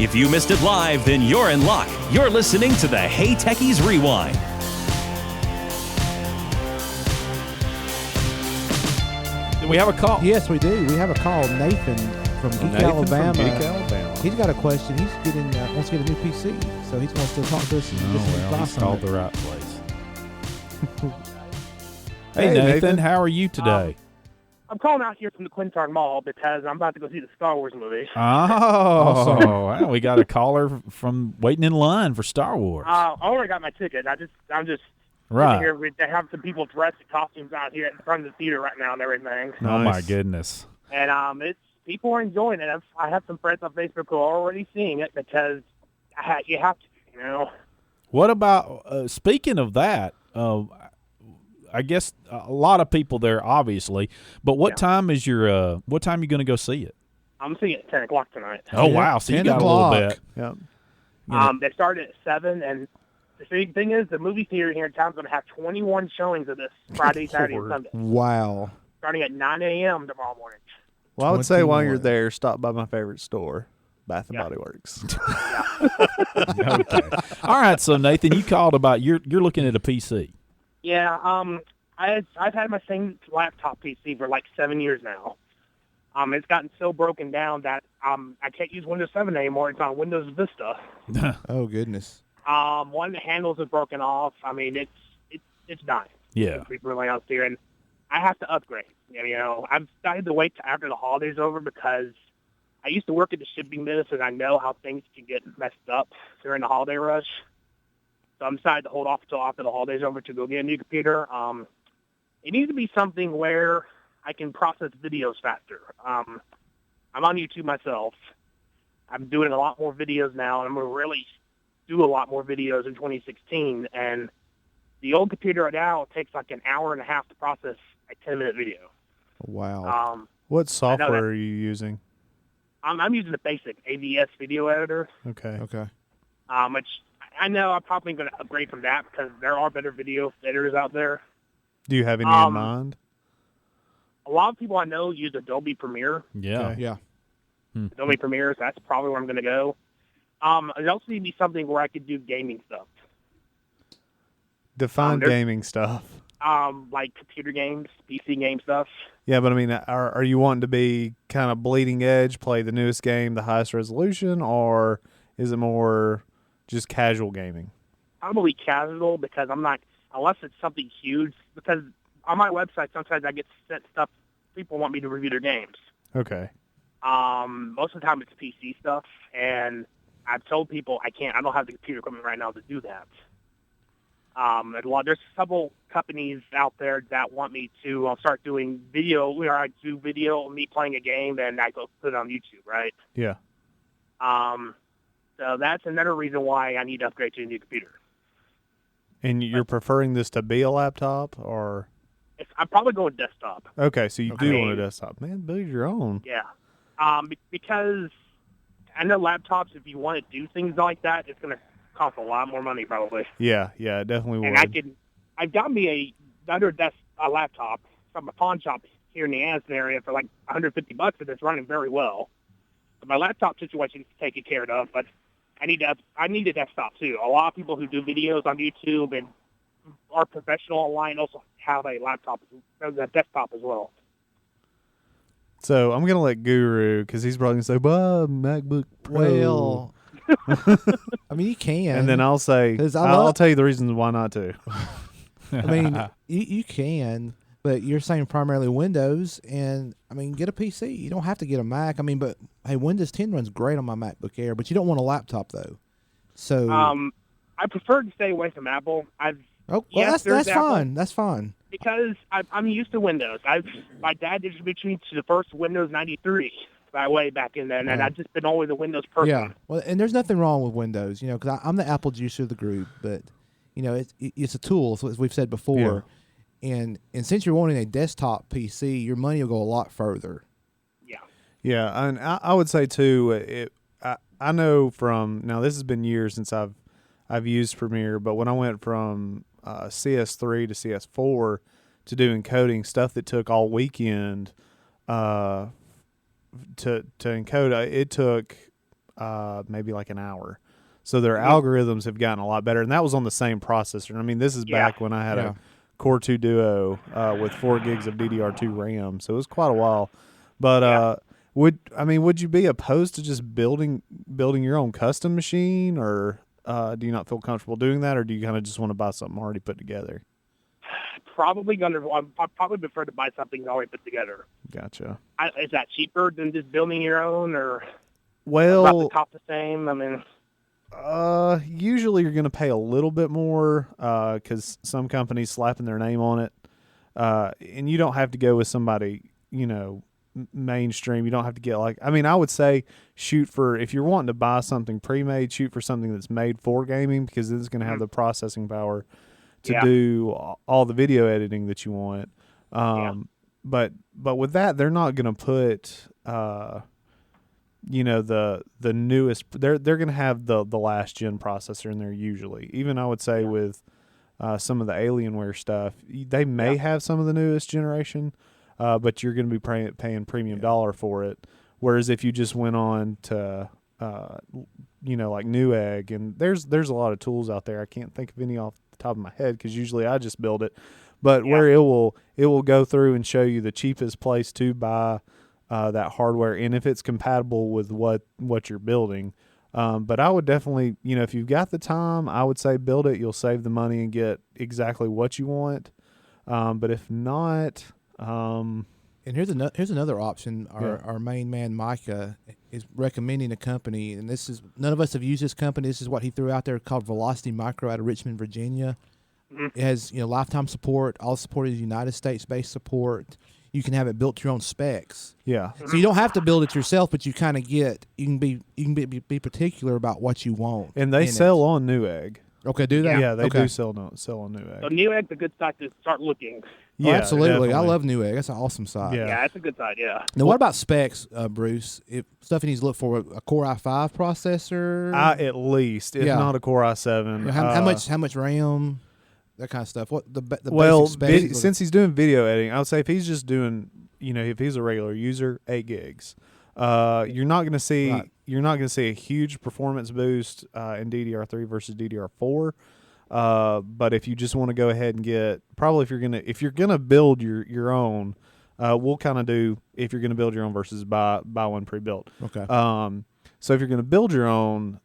If you missed it live, then you're in luck. You're listening to the Hey Techies Rewind. Do we have a call? Yes, we do. We have a call. Nathan from Geek, Alabama. From Geek, Alabama. He's got a question. He's wants to get a new PC, so he wants to talk to us. And get some advice he's on called it. the right place. Hey, Nathan, how are you today? I'm calling out here from the Quintard Mall because I'm about to go see the Star Wars movie. Oh, wow, we got a caller from waiting in line for Star Wars. I already got my ticket. I'm just Right. here. They have some people dressed in costumes out here in front of the theater right now and everything. Oh my goodness! And it's people are enjoying it. I have some friends on Facebook who are already seeing it because you have to, you know. What about speaking of that? I guess a lot of people there, obviously. But what time is your? What time are you going to go see it? I'm seeing it at 10 o'clock tonight. Oh wow! So you got a little bit. Yep. They started at 7, and the big thing is the movie theater here in town is going to have 21 showings of this Friday, Saturday, and Sunday. Wow. Starting at 9 a.m. tomorrow morning. Well, I would say while you're 21. there, stop by my favorite store, Bath and Body Works. Okay. All right. So Nathan, you called about you're looking at a PC. Yeah, I've had my same laptop PC for like 7 years now. It's gotten so broken down that I can't use Windows 7 anymore. It's on Windows Vista. Oh goodness. One of the handles is broken off. I mean, it's dying. Yeah. To be really honest here, and I have to upgrade. You know, I've decided to wait till after the holidays over because I used to work at the shipping business, and I know how things can get messed up during the holiday rush. So I'm decided to hold off until after the holidays over to go get a new computer. It needs to be something where I can process videos faster. I'm on YouTube myself. I'm doing a lot more videos now, and I'm going to really do a lot more videos in 2016. And the old computer right now takes like an hour and a half to process a 10-minute video. Wow. What software are you using? I'm using the basic AVS video editor. Okay. Okay. Which I know I'm probably going to upgrade from that because there are better video editors out there. Do you have any in mind? A lot of people I know use Adobe Premiere. Yeah. Okay. Yeah. Adobe Premiere, so that's probably where I'm going to go. It also need to be something where I could do gaming stuff. Define gaming stuff. Like computer games, PC game stuff. Yeah, but I mean, are you wanting to be kind of bleeding edge, play the newest game, the highest resolution, or is it more just casual gaming? Probably casual because I'm not, unless it's something huge, because on my website sometimes I get sent stuff, people want me to review their games. Okay. Most of the time it's PC stuff, and I've told people I don't have the computer equipment right now to do that. There's several companies out there that want me to start doing video, where I do video of me playing a game and I go put it on YouTube, right? Yeah. So that's another reason why I need to upgrade to a new computer. And you're preferring this to be a laptop, or? I'm probably going desktop. Okay, so you do want a desktop. Man, build your own. Yeah. Because I know laptops, if you want to do things like that, it's going to cost a lot more money probably. Yeah, it definitely would. And I've got me a laptop from a pawn shop here in the Anniston area for like $150 and it's running very well. But my laptop situation is taken care of, but I need a desktop too. A lot of people who do videos on YouTube and are professional online also have a desktop as well. So I'm going to let Guru, because he's probably going to say, MacBook Pro. Well, I mean, you can. And then I'll say, I'll tell you the reasons why not to. I mean, you can, but you're saying primarily Windows, and I mean, get a PC. You don't have to get a Mac. I mean, but hey, Windows 10 runs great on my MacBook Air, but you don't want a laptop though. So, I prefer to stay away from Apple. That's fine. That's fine. Because I'm used to Windows. My dad introduced me to the first Windows 93 way back in then, and I've just been always a Windows person. Yeah, well, and there's nothing wrong with Windows, because I'm the Apple juicer of the group, but it's a tool, as we've said before, and since you're wanting a desktop PC, your money will go a lot further. Yeah, and I would say too, I know from now this has been years since I've used Premiere, but when I went from CS3 to CS4 to doing coding, stuff that took all weekend to encode, it took maybe like an hour. So their algorithms have gotten a lot better, and that was on the same processor. I mean, this is back when I had a Core 2 Duo with 4 gigs of DDR2 RAM, so it was quite a while. But would you be opposed to just building your own custom machine, or do you not feel comfortable doing that, or do you kind of just want to buy something already put together? I'd probably prefer to buy something already put together. Gotcha. Is that cheaper than just building your own, or well, about the top the same? I mean, usually you're going to pay a little bit more because some companies slapping their name on it, and you don't have to go with somebody mainstream. You don't have to get I would say shoot for, if you're wanting to buy something pre-made, shoot for something that's made for gaming, because it's going to have the processing power to do all the video editing that you want. But with that, they're not going to put the newest. They're going to have the last gen processor in there usually. Even I would say with some of the Alienware stuff, they may have some of the newest generation, but you're going to be paying premium dollar for it. Whereas if you just went on to like Newegg, and there's a lot of tools out there. I can't think of any off the top of my head because usually I just build it. But where it will go through and show you the cheapest place to buy that hardware, and if it's compatible with what you're building. But I would definitely, if you've got the time, I would say build it. You'll save the money and get exactly what you want. But if not, and here's another option. Our main man Micah is recommending a company, and this is, none of us have used this company. This is what he threw out there, called Velocity Micro out of Richmond, Virginia. It has lifetime support. All support is United States based support. You can have it built to your own specs. Yeah. So you don't have to build it yourself, but you kind of you can be particular about what you want. And they sell on Newegg. Okay, do they? Yeah, they do sell on Newegg. So Newegg's a good site to start looking. Yeah, absolutely. Definitely. I love Newegg. That's an awesome site. Yeah, it's a good site. Yeah. Now, what about specs, Bruce? If stuff you need to look for, a Core i5 processor, At least, if not a Core i7. How much RAM? That kind of stuff. What the basic specs? Since he's doing video editing, I would say if he's just doing, if he's a regular user, 8 gigs. You're not going to see a huge performance boost in DDR3 versus DDR4. But if you just want to go ahead and get, probably if you're gonna build your own, we'll kind of do, if you're gonna build your own versus buy one pre-built. Okay. So if you're gonna build your own,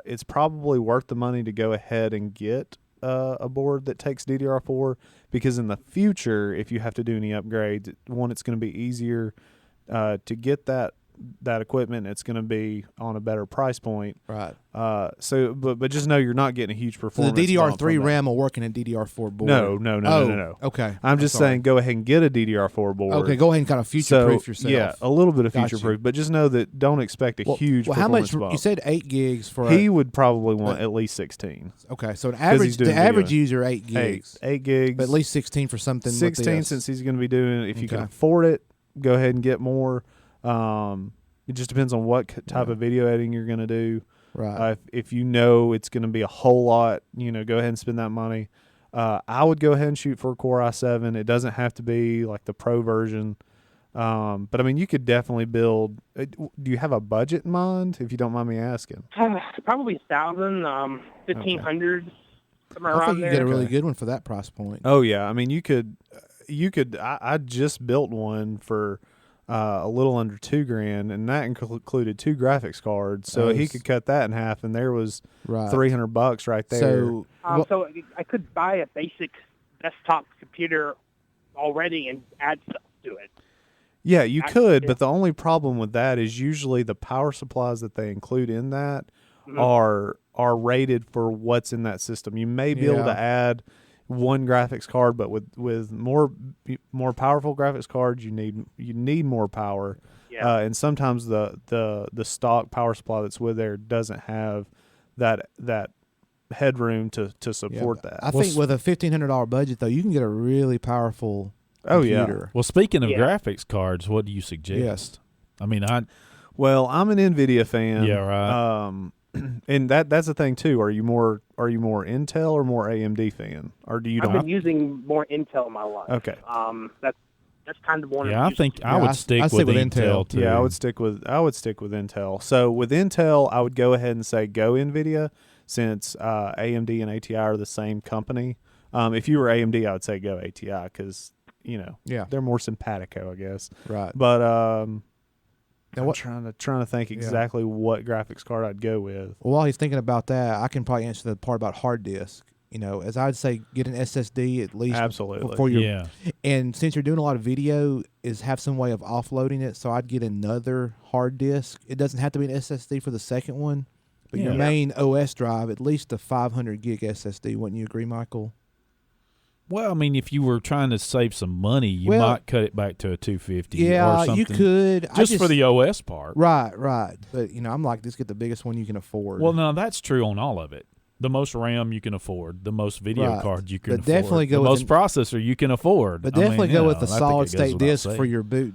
it's probably worth the money to go ahead and get a board that takes DDR4, because in the future, if you have to do any upgrades, one, it's going to be easier to get that equipment. It's going to be on a better price point. Right. But just know you're not getting a huge performance. So the DDR3 RAM will work in a DDR4 board. No. Okay. I'm just saying, go ahead and get a DDR4 board. Okay, go ahead and kind of future-proof yourself. Yeah, a little bit of future-proof, but just know that don't expect a huge performance bump. You said 8 gigs for he would probably want at least 16. Okay, so the average user 8 gigs. 8 gigs. But at least 16 for something 16 since he's going to be doing, if you can afford it, go ahead and get more. It just depends on what type of video editing you're going to do. Right. If you know it's going to be a whole lot, go ahead and spend that money. I would go ahead and shoot for a Core i7. It doesn't have to be like the Pro version. But I mean, you could definitely build. Do you have a budget in mind, if you don't mind me asking? Probably 1,000, 1,500, somewhere around there. I think you get a really good one for that price point. Oh yeah, I mean, you could. I just built one for a little under $2,000, and that included 2 graphics cards. So he could cut that in half, and there was $300 right there. So, so I could buy a basic desktop computer already and add stuff to it. Yeah, you could, but the only problem with that is usually the power supplies that they include in that are rated for what's in that system. You may be able to add one graphics card, but with more powerful graphics cards, you need more power. Yeah. And sometimes the stock power supply that's with there doesn't have that headroom to support that. I think with a $1,500 budget, though, you can get a really powerful computer. Well, speaking of graphics cards, what do you suggest? I mean, I'm an NVIDIA fan. Yeah, right. And that's the thing too. Are you more Intel or more AMD fan, or do you? I've been using more Intel in my life. Okay. That's That's kind of one. Yeah, I think I Yeah, would stick I'd with stick with Intel Intel. too. Yeah, I would stick with Intel. So with Intel, I would go ahead and say go NVIDIA, since AMD and ATI are the same company. If you were AMD, I would say go ATI because Yeah. they're more simpatico, I guess. Right. But Now I'm what? trying to think exactly what graphics card I'd go with. Well, while he's thinking about that, I can probably answer the part about hard disk. As I'd say, get an SSD at least. Absolutely. For your, Yeah. And since you're doing a lot of video, is have some way of offloading it. So I'd get another hard disk. It doesn't have to be an SSD for the second one, but your Yeah. main OS drive, at least a 500 gig SSD. Wouldn't you agree, Michael? Well, I mean, if you were trying to save some money, you Well, might cut it back to a 250 or Yeah, something. you could. Just for the OS part. Right. But I'm like, just get the biggest one you can afford. Well, no, that's true on all of it. The most RAM you can afford, the most video Right. cards you can But afford, definitely go the with most an- processor you can afford. But I mean, definitely go with the I think it solid goes state without disk saying. for your boot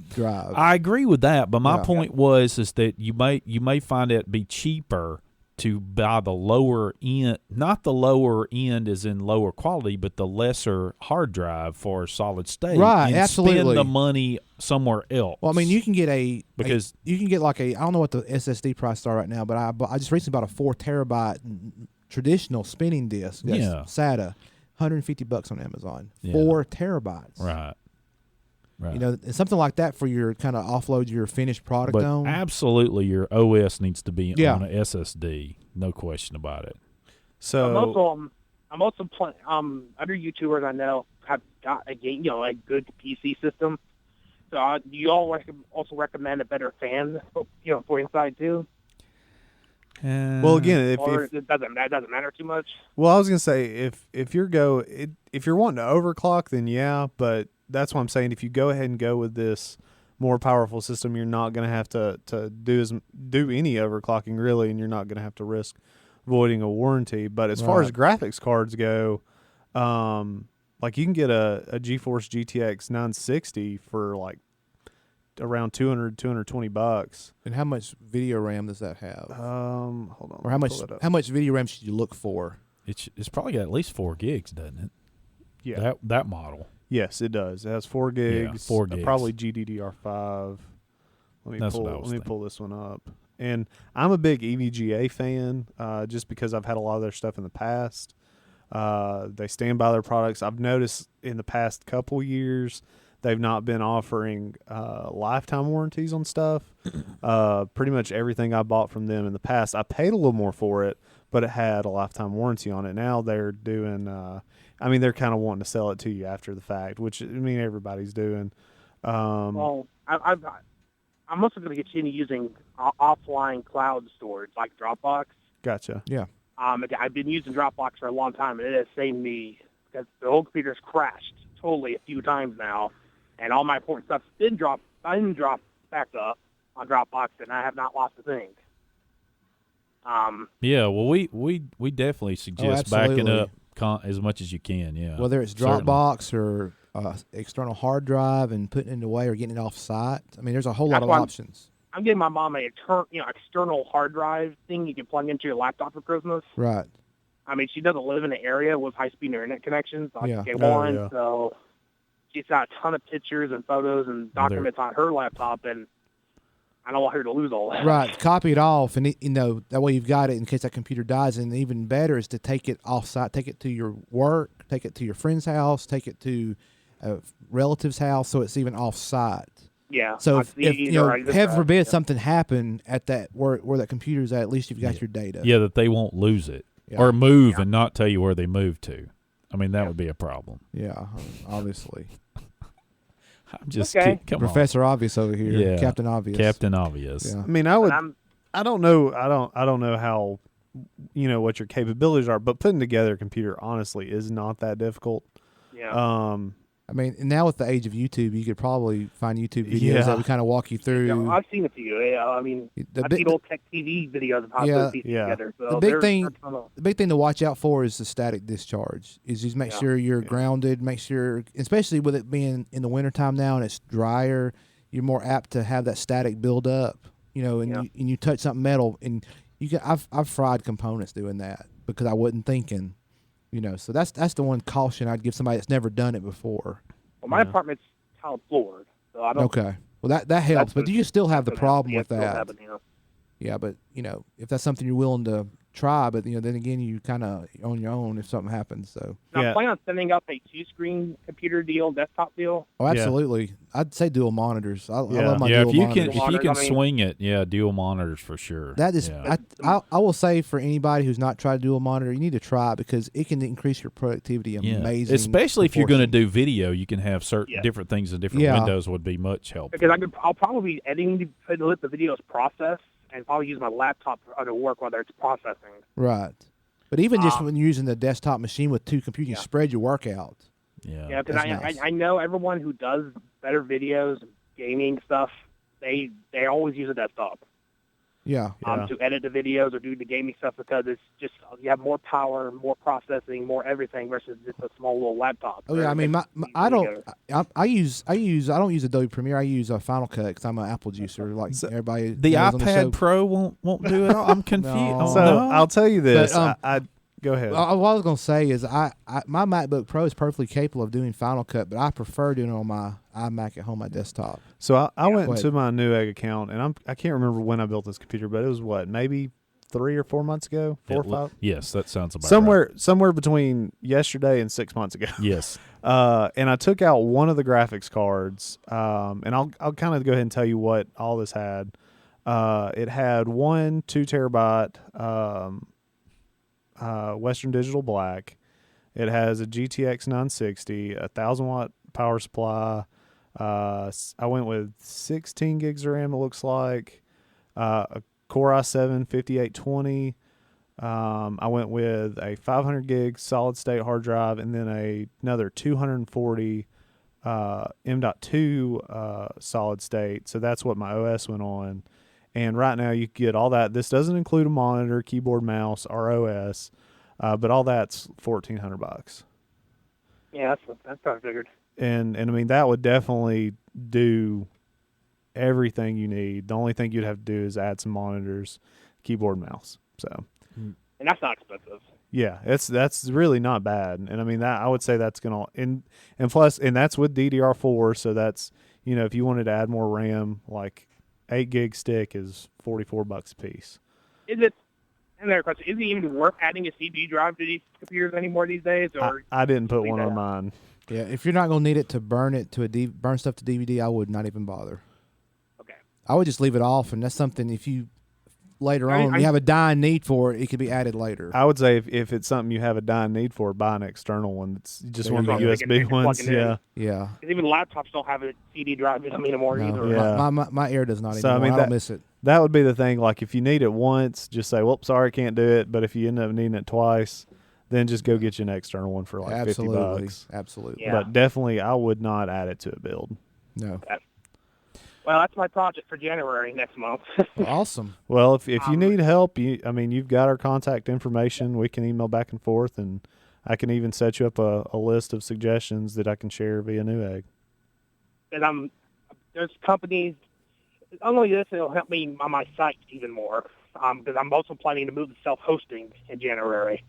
drive. I agree with that, but my Yeah. point was is that you may find it be cheaper to buy the lower end, not the lower end as in lower quality, but the lesser hard drive for solid state. Right, and absolutely. spend the money somewhere else. Well, I mean, you can get Because- you can get like I don't know what the SSD prices are right now, but I just recently bought a 4 terabyte traditional spinning disk. That's Yeah. SATA, $150 on Amazon. Yeah. 4 terabytes. right. And something like that for your kind of offload your finished product But on. absolutely, your OS needs to be Yeah. on an SSD. No question about it. So I'm also playing. Other YouTubers I know have got a good PC system. So do you all also recommend a better fan, for inside too? well, again, Or if that doesn't matter too much? well, I was gonna say if you're wanting to overclock, then yeah, but that's what I'm saying. If you go ahead and go with this more powerful system, you're not going to have to do any overclocking really, and you're not going to have to risk voiding a warranty. But as far as graphics cards go, like you can get a GeForce GTX 960 for like around $220. And how much video RAM does that have? Hold on. Or how much pull it up. how much video RAM should you look for? It's probably got at least 4 gigs, doesn't it? Yeah. That model. Yes, it does. It has 4 gigs. 4 gigs. Probably GDDR5. That's what I was Let me thinking. pull this one up. And I'm a big EVGA fan, just because I've had a lot of their stuff in the past. They stand by their products. I've noticed in the past couple years they've not been offering lifetime warranties on stuff. Pretty much everything I bought from them in the past, I paid a little more for it, but it had a lifetime warranty on it. Now they're doing, they're kind of wanting to sell it to you after the fact, which everybody's doing. Well, I'm also going to continue using offline cloud storage like Dropbox. Gotcha. Yeah. I've been using Dropbox for a long time, and it has saved me because the old computer's crashed totally a few times now, and all my important stuff's been dropped back up on Dropbox, and I have not lost a thing. Yeah, well, we definitely suggest backing absolutely. up as much as you can. Yeah, Whether it's certainly. Dropbox or external hard drive and putting it away or getting it off site. I mean, there's a whole lot of That's why options. I'm getting my mom external hard drive thing you can plug into your laptop for Christmas. Right. I mean, she doesn't live in an area with high-speed internet connections. I Yeah. can get Oh, one, yeah. so she's got a ton of pictures and photos and documents on her laptop, and I don't want her to lose all that. Right. Copy it off, and that way you've got it in case that computer dies. And even better is to take it off site, take it to your work, take it to your friend's house, take it to a relative's house, so it's even off site. Yeah. So I if see either or either heaven side. forbid Yeah. something happened at that where that computer's at least you've got your data. Yeah, that they won't lose it Yeah. or move and not tell you where they moved to. I mean, that would be a problem. Yeah, obviously. I'm just Okay. kidding. Come Professor Obvious over here. Yeah. Captain on, Obvious. Captain Obvious. Yeah. I don't know how, what your capabilities are, but putting together a computer honestly is not that difficult. Yeah. I mean, and now with the age of YouTube, you could probably find YouTube videos Yeah. that would kind of walk you through. Yeah, I've seen a few. Yeah, I mean, The I've big- seen old tech TV videos of how to Yeah. put these Yeah. together. So The big there's thing- a ton of- The big thing to watch out for is the static discharge. Is just make Yeah. sure you're grounded. Make sure, especially with it being in the wintertime now and it's drier, you're more apt to have that static build up. And Yeah. you touch something metal, and you can. I've fried components doing that because I wasn't thinking. So that's the one caution I'd give somebody that's never done it before. Well, my apartment's tiled floor. So I don't. Okay. Well, that helps, but you still have the problem with still that. happen, you know. Yeah, but if that's something you're willing to try, but then again, you kind of on your own if something happens. So. Now, Yeah. I'm planning on setting up a 2-screen computer deal, desktop deal. Oh, absolutely. I'd say dual monitors. I Yeah. love my Yeah, dual if you monitors. can I mean- swing it, dual monitors for sure. That is, yeah. I will say for anybody who's not tried dual monitor, you need to try it because it can increase your productivity amazing. Especially if you're going to proportion. do video, you can have certain Yeah. different things in different Yeah. windows would be much helpful. Because I'll probably be editing to let the videos process and probably use my laptop for other work, whether it's processing. Right. But even just when you're using the desktop machine with two computers, you Yeah. spread your work out. Yeah. Yeah, because That's I, nice. I know everyone who does better videos, gaming stuff, they always use a desktop Yeah. to edit the videos or do the gaming stuff because it's just you have more power, more processing, more everything versus just a small little laptop. Oh yeah. I mean, I don't use Adobe Premiere. I use Final Cut because I'm an Apple juicer. Like So everybody. The knows on the show. iPad Pro won't do it all. I'm confused. No. Oh, So no. I'll tell you this. But, I go ahead. What I was gonna say is my MacBook Pro is perfectly capable of doing Final Cut, but I prefer doing it on my iMac at home, my desktop. So I went Go ahead. into my Newegg account, and I can't remember when I built this computer, but it was maybe 3 or 4 months ago, 4 or 5, Yes, that sounds about right. somewhere between yesterday and 6 months ago. Yes. And I took out one of the graphics cards, and I'll kind of go ahead and tell you what all this had. It had one 2 terabyte Western Digital Black. It has a GTX 960, a 1,000-watt power supply. I went with 16 gigs of RAM, it looks like. A Core i7 5820. I went with a 500 gig solid state hard drive and then another 240 M.2 solid state. So that's what my OS went on. And right now you get all that. This doesn't include a monitor, keyboard, mouse, or OS, but all that's $1,400. Yeah, that's what I figured. And I mean that would definitely do everything you need. The only thing you'd have to do is add some monitors, keyboard, mouse. So, And that's not expensive. yeah, that's really not bad. And I mean that I would say that's gonna and plus that's with DDR4. So that's if you wanted to add more RAM, like 8 gig stick is $44 a piece. Is it? Another question: is it even worth adding a CD drive to these computers anymore these days? Or I didn't put leave one that on out? mine. Yeah, if you're not gonna need it to burn stuff to DVD, I would not even bother. Okay. I would just leave it off, and that's something if you later I- on I- you have a dying need for it, it could be added later. I would say if it's something you have a dying need for, buy an external one. It's just There one you of the go. They can USB plug ones. it in. Yeah. Yeah. Because even laptops don't have a CD drive anymore No, either. Yeah. my Air does not So, I anymore. mean, I don't miss it. That would be the thing. Like if you need it once, just say, "Well, sorry, can't do it." But if you end up needing it twice, then just go get you an external one for like Absolutely. $50. Absolutely. Yeah. But definitely, I would not add it to a build. No. Well, that's my project for January next month. Well, awesome. Well, if you need help, you've got our contact information. We can email back and forth, and I can even set you up a list of suggestions that I can share via Newegg. And there's companies. Not only this, it'll help me on my site even more. Because I'm also planning to move to self-hosting in January.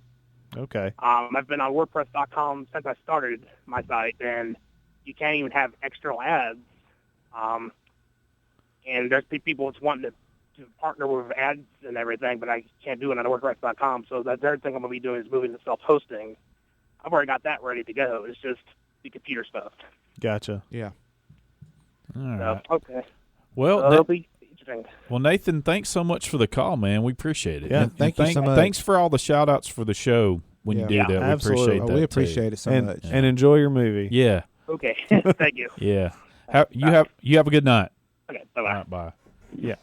Okay. I've been on WordPress.com since I started my site, and you can't even have external ads. And there's people that's wanting to partner with ads and everything, but I can't do it on WordPress.com. So the third thing I'm going to be doing is moving to self-hosting. I've already got that ready to go. It's just the computer stuff. Gotcha. Yeah. All So, right. okay. Well, It'll be interesting. Well, Nathan, thanks so much for the call, man. We appreciate it. Yeah, And thank you so much. Thanks for all the shout-outs for the show when Yeah. you do Yeah, that. We absolutely. appreciate Oh, that. we too. appreciate it so and much. and enjoy your movie. Yeah, Okay. Thank you. yeah. You have a good night. Okay. All Bye-bye. right, bye. Yeah.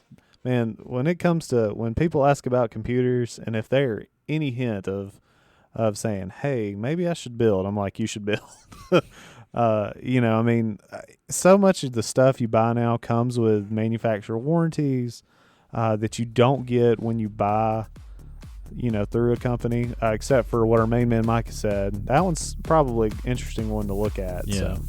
Man, when people ask about computers, and if they're any hint of saying, "Hey, maybe I should build," I'm like, "You should build." So much of the stuff you buy now comes with manufacturer warranties that you don't get when you buy, through a company, except for what our main man Mike said. That one's probably an interesting one to look at. Yeah. So.